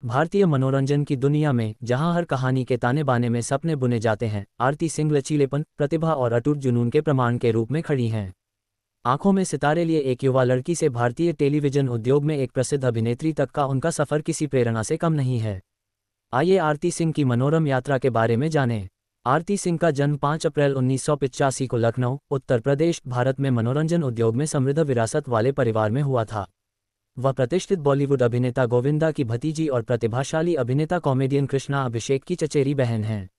भारतीय मनोरंजन की दुनिया में जहां हर कहानी के ताने बाने में सपने बुने जाते हैं, आरती सिंह लचीलेपन, प्रतिभा और अटूट जुनून के प्रमाण के रूप में खड़ी हैं। आंखों में सितारे लिए एक युवा लड़की से भारतीय टेलीविजन उद्योग में एक प्रसिद्ध अभिनेत्री तक का उनका सफर किसी प्रेरणा से कम नहीं है। आइए आरती सिंह की मनोरम यात्रा के बारे में जानें। आरती सिंह का जन्म 5 अप्रैल 1985 को लखनऊ, उत्तर प्रदेश, भारत में मनोरंजन उद्योग में समृद्ध विरासत वाले परिवार में हुआ था। वह प्रतिष्ठित बॉलीवुड अभिनेता गोविंदा की भतीजी और प्रतिभाशाली अभिनेता कॉमेडियन कृष्णा अभिषेक की चचेरी बहन हैं।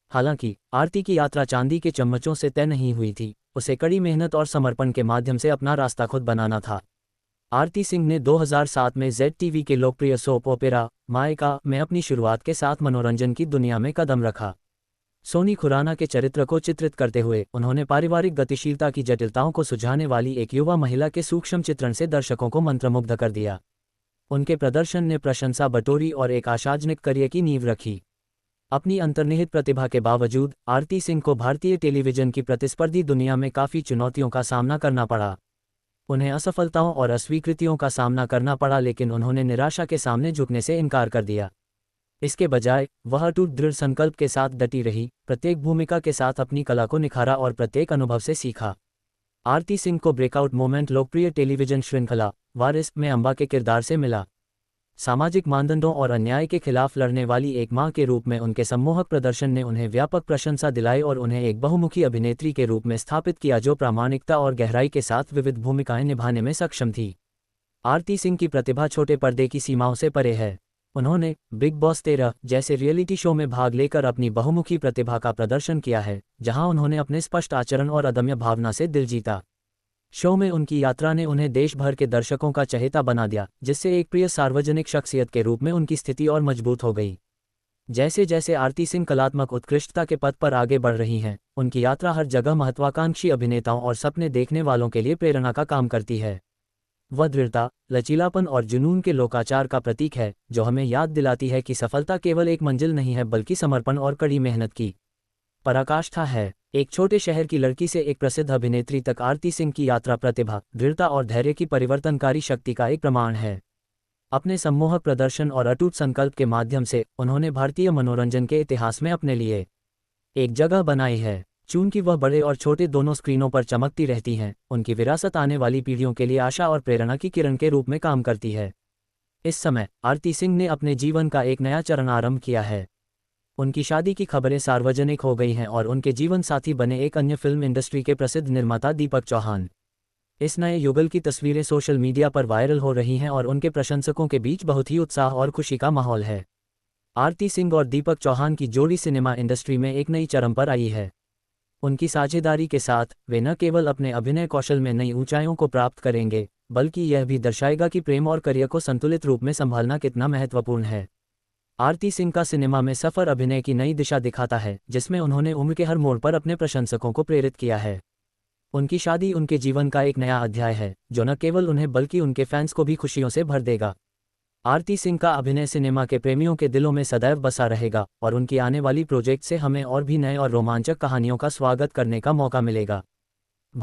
हालांकि आरती की यात्रा चांदी के चम्मचों से तय नहीं हुई थी, उसे कड़ी मेहनत और समर्पण के माध्यम से अपना रास्ता खुद बनाना था। आरती सिंह ने 2007 में ZTV के लोकप्रिय सोप ओपेरा मायका में अपनी शुरुआत के साथ मनोरंजन की दुनिया में कदम रखा। सोनी खुराना के चरित्र को चित्रित करते हुए उन्होंने पारिवारिक गतिशीलता की जटिलताओं को सुझाने वाली एक युवा महिला के सूक्ष्म चित्रण से दर्शकों को मंत्रमुग्ध कर दिया। उनके प्रदर्शन ने प्रशंसा बटोरी और एक आशाजनक करियर की नींव रखी। अपनी अंतर्निहित प्रतिभा के बावजूद आरती सिंह को भारतीय टेलीविजन की प्रतिस्पर्धी दुनिया में काफ़ी चुनौतियों का सामना करना पड़ा। उन्हें असफलताओं और अस्वीकृतियों का सामना करना पड़ा, लेकिन उन्होंने निराशा के सामने झुकने से इनकार कर दिया। इसके बजाय वह अटूट दृढ़ संकल्प के साथ डटी रही, प्रत्येक भूमिका के साथ अपनी कला को निखारा और प्रत्येक अनुभव से सीखा। आरती सिंह को ब्रेकआउट मोमेंट लोकप्रिय टेलीविजन श्रृंखला वारिस में अंबा के किरदार से मिला। सामाजिक मानदंडों और अन्याय के खिलाफ लड़ने वाली एक मां के रूप में उनके सम्मोहक प्रदर्शन ने उन्हें व्यापक प्रशंसा दिलाई और उन्हें एक बहुमुखी अभिनेत्री के रूप में स्थापित किया जो प्रामाणिकता और गहराई के साथ विविध भूमिकाएं निभाने में सक्षम थी। आरती सिंह की प्रतिभा छोटे पर्दे की सीमाओं से परे है। उन्होंने बिग बॉस 13 जैसे रियलिटी शो में भाग लेकर अपनी बहुमुखी प्रतिभा का प्रदर्शन किया है, जहां उन्होंने अपने स्पष्ट आचरण और अदम्य भावना से दिल जीता। शो में उनकी यात्रा ने उन्हें देश भर के दर्शकों का चहेता बना दिया, जिससे एक प्रिय सार्वजनिक शख्सियत के रूप में उनकी स्थिति और मजबूत हो गई। जैसे जैसे आरती सिंह कलात्मक उत्कृष्टता के पथ पर आगे बढ़ रही हैं, उनकी यात्रा हर जगह महत्वाकांक्षी अभिनेताओं और सपने देखने वालों के लिए प्रेरणा का काम करती है। वह दृढ़ता, लचीलापन और जुनून के लोकाचार का प्रतीक है, जो हमें याद दिलाती है कि सफलता केवल एक मंजिल नहीं है बल्कि समर्पण और कड़ी मेहनत की पराकाष्ठा है। एक छोटे शहर की लड़की से एक प्रसिद्ध अभिनेत्री तक आरती सिंह की यात्रा प्रतिभा, दृढ़ता और धैर्य की परिवर्तनकारी शक्ति का एक प्रमाण है। अपने सम्मोहक प्रदर्शन और अटूट संकल्प के माध्यम से उन्होंने भारतीय मनोरंजन के इतिहास में अपने लिए एक जगह बनाई है। चूंकि वह बड़े और छोटे दोनों स्क्रीनों पर चमकती रहती हैं, उनकी विरासत आने वाली पीढ़ियों के लिए आशा और प्रेरणा की किरण के रूप में काम करती है। इस समय आरती सिंह ने अपने जीवन का एक नया चरण आरंभ किया है। उनकी शादी की खबरें सार्वजनिक हो गई हैं और उनके जीवन साथी बने एक अन्य फिल्म इंडस्ट्री के प्रसिद्ध निर्माता दीपक चौहान। इस नए युगल की तस्वीरें सोशल मीडिया पर वायरल हो रही हैं और उनके प्रशंसकों के बीच बहुत ही उत्साह और खुशी का माहौल है। आरती सिंह और दीपक चौहान की जोड़ी सिनेमा इंडस्ट्री में एक नई चरम पर आई है। उनकी साझेदारी के साथ वे न केवल अपने अभिनय कौशल में नई ऊंचाइयों को प्राप्त करेंगे, बल्कि यह भी दर्शाएगा कि प्रेम और करियर को संतुलित रूप में संभालना कितना महत्वपूर्ण है। आरती सिंह का सिनेमा में सफर अभिनय की नई दिशा दिखाता है, जिसमें उन्होंने उम्र के हर मोड़ पर अपने प्रशंसकों को प्रेरित किया है। उनकी शादी उनके जीवन का एक नया अध्याय है, जो न केवल उन्हें बल्कि उनके फैंस को भी खुशियों से भर देगा। आरती सिंह का अभिनय सिनेमा के प्रेमियों के दिलों में सदैव बसा रहेगा और उनकी आने वाली प्रोजेक्ट से हमें और भी नए और रोमांचक कहानियों का स्वागत करने का मौका मिलेगा।